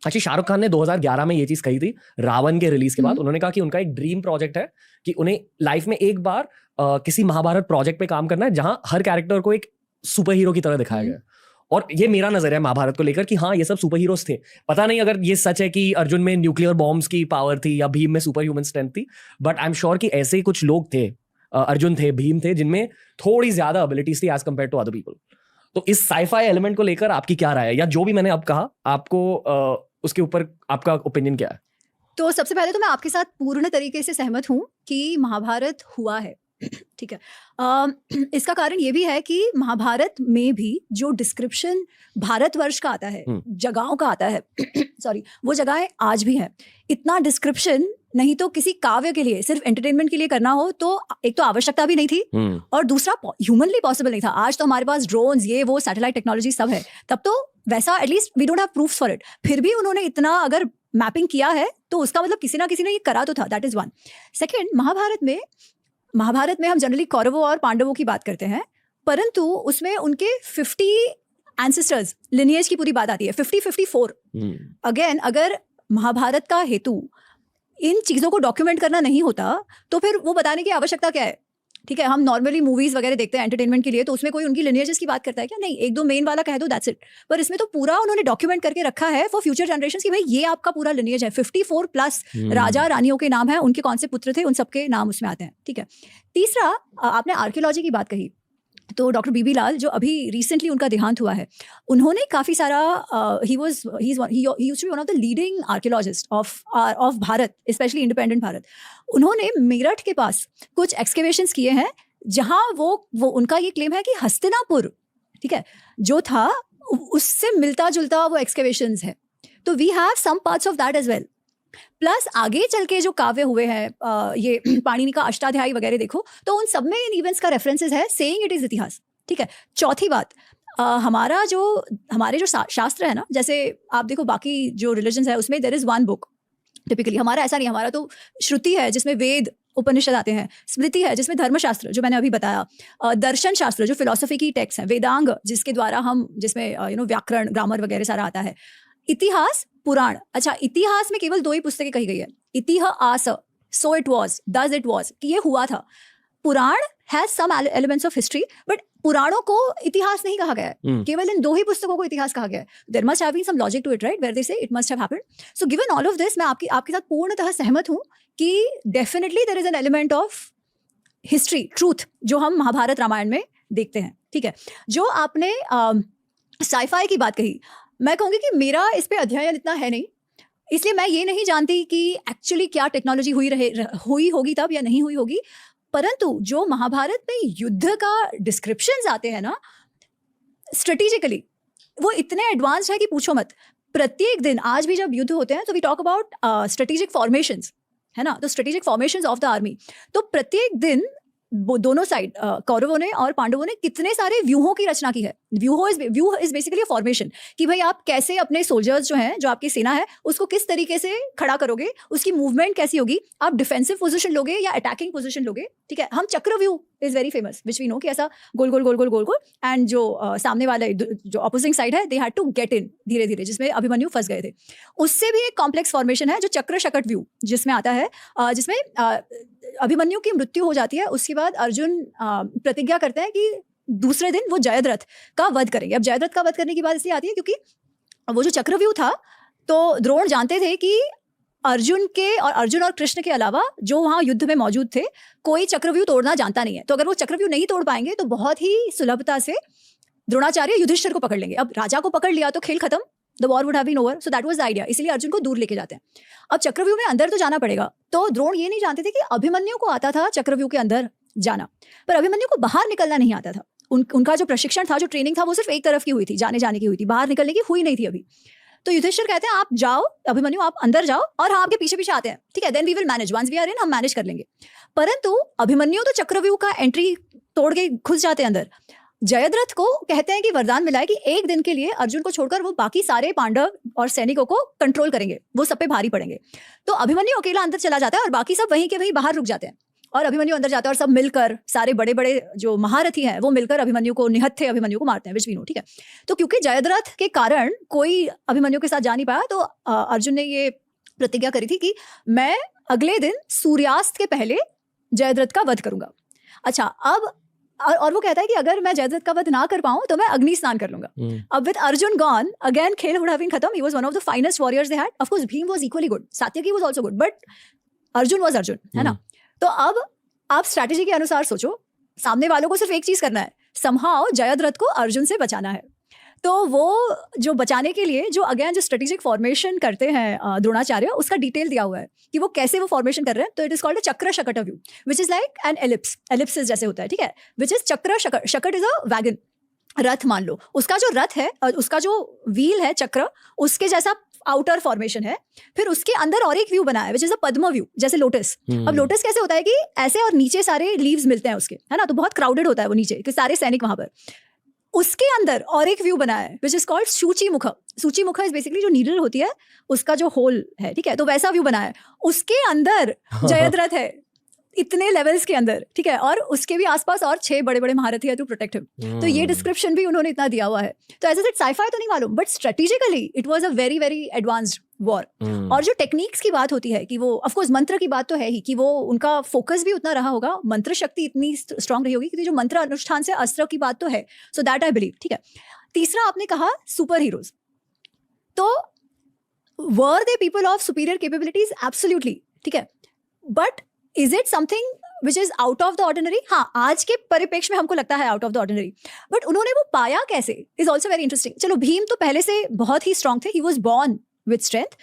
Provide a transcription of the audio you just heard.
Actually Shahrukh Khan ने 2011 में ये चीज कही थी रावण के रिलीज के बाद। उन्होंने कहा कि उनका एक ड्रीम प्रोजेक्ट है कि उन्हें लाइफ में एक बार किसी महाभारत प्रोजेक्ट पे काम करना है जहां हर कैरेक्टर को एक सुपर हीरो की तरह दिखाया गया। और ये मेरा नजरिया है महाभारत को लेकर कि हाँ ये सब सुपर हीरोज थे। पता नहीं अगर ये सच है कि अर्जुन में न्यूक्लियर बॉम्ब्स की पावर थी या भीम में सुपर ह्यूमन स्ट्रेंथ थी, बट आई एम श्योर कि ऐसे ही कुछ लोग थे, अर्जुन थे, भीम थे, जिनमें थोड़ी ज्यादा एबिलिटीज थी as compared to other people. तो इस साइफाई एलिमेंट को लेकर आपकी क्या राय है, या जो भी मैंने अब कहा आपको उसके ऊपर आपका ओपिनियन क्या है? तो सबसे पहले तो मैं आपके साथ पूर्ण तरीके से सहमत हूँ कि महाभारत हुआ है, ठीक है। इसका कारण ये भी है कि महाभारत में भी जो डिस्क्रिप्शन भारतवर्ष का आता है, जगहों का आता है सॉरी, वो जगहें आज भी हैं। इतना डिस्क्रिप्शन नहीं तो किसी काव्य के लिए सिर्फ एंटरटेनमेंट के लिए करना हो तो एक तो आवश्यकता भी नहीं थी, और दूसरा ह्यूमनली पॉसिबल नहीं था। आज तो हमारे पास ड्रोन्स, ये वो सैटेलाइट टेक्नोलॉजी सब है, तब तो वैसा at least we don't have proofs for it. फिर भी उन्होंने इतना अगर मैपिंग किया है तो उसका मतलब किसी ना किसी ने ये करा तो था। That is one. Second, Mahabharata में हम जनरली कौरवों और पांडवों की बात करते हैं, परंतु उसमें उनके 50 एंसेस्टर्स लिनिएज की पूरी बात आती है, 54। अगेन, अगर महाभारत का हेतु इन चीज़ों को डॉक्यूमेंट करना नहीं होता तो फिर वो बताने की आवश्यकता क्या है? ठीक है, हम नॉर्मली मूवीज वगैरह देखते हैं एंटरटेनमेंट के लिए, तो उसमें कोई उनकी लिनिएजेस की बात करता है क्या? नहीं, एक दो मेन वाला कह दो, दैट्स इट। पर इसमें तो पूरा उन्होंने डॉक्यूमेंट करके रखा है फॉर फ्यूचर जनरेशंस कि भाई ये आपका पूरा लिनिएज है। 54 प्लस राजा रानियों के नाम है, उनके कौन से पुत्र थे, उन सबके नाम उसमें आते हैं, ठीक है। तीसरा, आपने आर्कियोलॉजी की बात कही, तो डॉक्टर बीबी लाल जो अभी रिसेंटली उनका देहांत हुआ है, उन्होंने काफ़ी सारा ही used to be one of the leading archaeologist of Bharat, specially independent Bharat. उन्होंने मेरठ के पास कुछ एक्सकेवेशंस किए हैं जहां वो उनका ये क्लेम है कि हस्तिनापुर, ठीक है, जो था उससे मिलता जुलता वो एक्सकेवेशंस है। तो we have some parts of that as well. Plus आगे चल के जो काव्य हुए हैं, ये पाणिनि का अष्टाध्यायी वगैरह देखो, तो उन सब में इन इवेंट्स का रेफरेंसेस है, सेइंग इट इज इतिहास, ठीक है। चौथी बात, हमारे जो शास्त्र है ना, जैसे आप देखो बाकी जो रिलीजन्स है उसमें there is one book typically. हमारा ऐसा नहीं, हमारा तो श्रुति है जिसमें वेद उपनिषद आते हैं, स्मृति है जिसमें धर्मशास्त्र जो मैंने अभी बताया, दर्शन शास्त्र जो फिलॉसफी की टेक्स्ट है, वेदांग जिसके द्वारा हम जिसमें व्याकरण, ग्रामर वगैरह सारा आता है, इतिहास, पुराण। अच्छा, इतिहास में केवल 2 ही पुस्तकें कही गई है, इतिहास, so it was, does it was, कि ये हुआ था। Purana has some elements of history, but पुराणों को इतिहास नहीं कहा गया है, केवल इन 2 ही पुस्तकों को इतिहास कहा गया है। There must have been some logic to it, right, where they say it must have happened. So given all of this, मैं आपके साथ पूर्णतः सहमत हूँ कि definitely there is an element of history, truth, जो हम महाभारत रामायण में देखते हैं, ठीक है। जो आपने साइफाई की बात कही, मैं कहूँगी कि मेरा इस पे अध्ययन इतना है नहीं, इसलिए मैं ये नहीं जानती कि एक्चुअली क्या टेक्नोलॉजी हुई होगी तब या नहीं हुई होगी। परंतु जो महाभारत में युद्ध का डिस्क्रिप्शंस आते हैं ना, स्ट्रेटेजिकली वो इतने एडवांस्ड है कि पूछो मत। प्रत्येक दिन आज भी जब युद्ध होते हैं तो we talk about strategic formations, है ना, तो strategic formations of the army. तो प्रत्येक दिन दोनों साइड, कौरवों ने और पांडवों ने कितने सारे व्यूहों की रचना की है। View is basically a formation, कि भाई आप कैसे अपने सोल्जर्स जो हैं, जो आपकी सेना है, उसको किस तरीके से खड़ा करोगे, उसकी मूवमेंट कैसी होगी, आप डिफेंसिव पोजीशन लोगे या अटैकिंग पोजीशन लोगे, ठीक है। हम chakravyuh is very famous, which we know कि ऐसा गोल गोल गोल गोल गोल गोल, एंड जो सामने वाले जो अपोजिंग साइड है, they had to get in धीरे धीरे, जिसमें अभिमन्यु फंस गए थे। उससे भी एक कॉम्प्लेक्स फॉर्मेशन है जो चक्र शकट व्यू जिसमें आता है, जिसमें अभिमन्यु की मृत्यु हो जाती है। उसके बाद अर्जुन प्रतिज्ञा करते हैं कि दूसरे दिन वो जयद्रथ का वध करेंगे। अब जयद्रथ का वध करने की बात इसलिए आती है क्योंकि वो जो चक्रव्यूह था, तो द्रोण जानते थे कि अर्जुन और कृष्ण के अलावा जो वहाँ युद्ध में मौजूद थे, कोई चक्रव्यूह तोड़ना जानता नहीं है। तो अगर वो चक्रव्यूह नहीं तोड़ पाएंगे तो बहुत ही सुलभता से द्रोणाचार्य युधिष्ठिर को पकड़ लेंगे। अब राजा को पकड़ लिया तो खेल खत्म, the war would have been over. So that was the idea, इसलिए अर्जुन को दूर लेके जाते हैं। अब चक्रव्यूह में अंदर तो जाना पड़ेगा, तो द्रोण ये नहीं जानते थे कि अभिमन्यु को आता था चक्रव्यूह के अंदर जाना, पर अभिमन्यु को बाहर निकलना नहीं आता था। उनका जो प्रशिक्षण था, जो ट्रेनिंग था, वो सिर्फ एक तरफ की हुई थी, जाने की हुई थी, बाहर निकलने की हुई नहीं थी अभी। तो युधिष्ठिर कहते हैं आप जाओ, अभिमन्यु आप अंदर जाओ और हम आपके पीछे पीछे आते हैं, ठीक है, then we will manage, once we are in, हम मैनेज कर लेंगे। परंतु अभिमन्यु तो चक्रव्यूह का एंट्री तोड़ के घुस जाते हैं अंदर। जयद्रथ को कहते हैं कि वरदान मिला है कि एक दिन के लिए अर्जुन को छोड़कर वो बाकी सारे पांडव और सैनिकों को कंट्रोल करेंगे, वो सब पे भारी पड़ेंगे। तो अभिमन्यु अकेला अंदर चला जाता है और बाकी सब वहीं के वहीं बाहर रुक जाते हैं। और अभिमन्यु अंदर जाता है और सब मिलकर सारे बड़े बड़े जो महारथी हैं वो मिलकर अभिमन्यु को निहत्थे अभिमन्यु को मारते हैं, विच वी नो, ठीक है। तो क्योंकि जयद्रथ के कारण कोई अभिमन्यु के साथ जा नहीं पाया, तो अर्जुन ने ये प्रतिज्ञा करी थी कि मैं अगले दिन सूर्यास्त के पहले जयद्रथ का वध करूंगा। अच्छा, अब और वो कहता है कि अगर मैं जयद्रथ का वध ना कर पाऊं तो मैं अग्नि स्नान कर लूंगा। अब विद अर्जुन गॉन अगेन खेल वुड हैव बीन खत्म। He was one of the finest warriors they had. Of course Bhim was equally good, Satyaki was also good, but Arjun was Arjun, है ना। तो अब आप स्ट्रैटेजी के अनुसार सोचो, सामने वालों को सिर्फ एक चीज करना है, समहाउ जयद्रथ को अर्जुन से बचाना है। तो वो जो बचाने के लिए जो अगेन जो स्ट्रेटेजिक फॉर्मेशन करते हैं द्रोणाचार्य, उसका डिटेल दिया हुआ है कि वो कैसे वो फॉर्मेशन कर रहे हैं। तो it is called a chakra shakat vyuh, which is like an ellipse, ellipsis जैसे होता है, ठीक है, विच इज चक्र शकट। शकट इज अ वैगन, रथ मान लो, उसका जो रथ है और उसका जो व्हील है चक्र, उसके जैसा आउटर फॉर्मेशन है। फिर उसके अंदर और एक व्यू बना है which is a Padma view, जैसे लोटस। अब लोटस कैसे होता है कि ऐसे और नीचे सारे लीव्स मिलते हैं उसके, है ना, तो बहुत क्राउडेड होता है वो नीचे कि सारे सैनिक वहां पर। उसके अंदर और एक व्यू बना है विच इज कॉल्ड सूची मुख। सूची मुख इज बेसिकली जो नीडल होती है उसका जो होल है, ठीक है, तो वैसा व्यू बना है। उसके अंदर जयद्रथ है, इतने लेवल्स के अंदर, ठीक है, और उसके भी आसपास और 6 बड़े बड़े महारथी है टू प्रोटेक्ट हिम। तो ये डिस्क्रिप्शन भी उन्होंने इतना दिया हुआ है। तो एज इट साइफाई तो नहीं मालूम, but strategically it was a very very advanced war. और जो टेक्निक्स की बात होती है कि वो ऑफ कोर्स मंत्र की बात तो है ही कि वो उनका फोकस भी उतना रहा होगा, मंत्र शक्ति इतनी स्ट्रांग रही होगी कि जो मंत्र अनुष्ठान से अस्त्र की बात तो है। सो दैट आई बिलीव, ठीक है। तीसरा आपने कहा सुपर हीरोज, तो were they people of superior capabilities? Absolutely, ठीक है, but is it something which is out of the ordinary? हाँ, आज के परिप्रेक्ष्य में हमको लगता है out of the ordinary, but उन्होंने वो पाया कैसे इज ऑल्सो वेरी इंटरेस्टिंग। चलो, भीम तो पहले से बहुत ही स्ट्रांग थे, he was born with strength,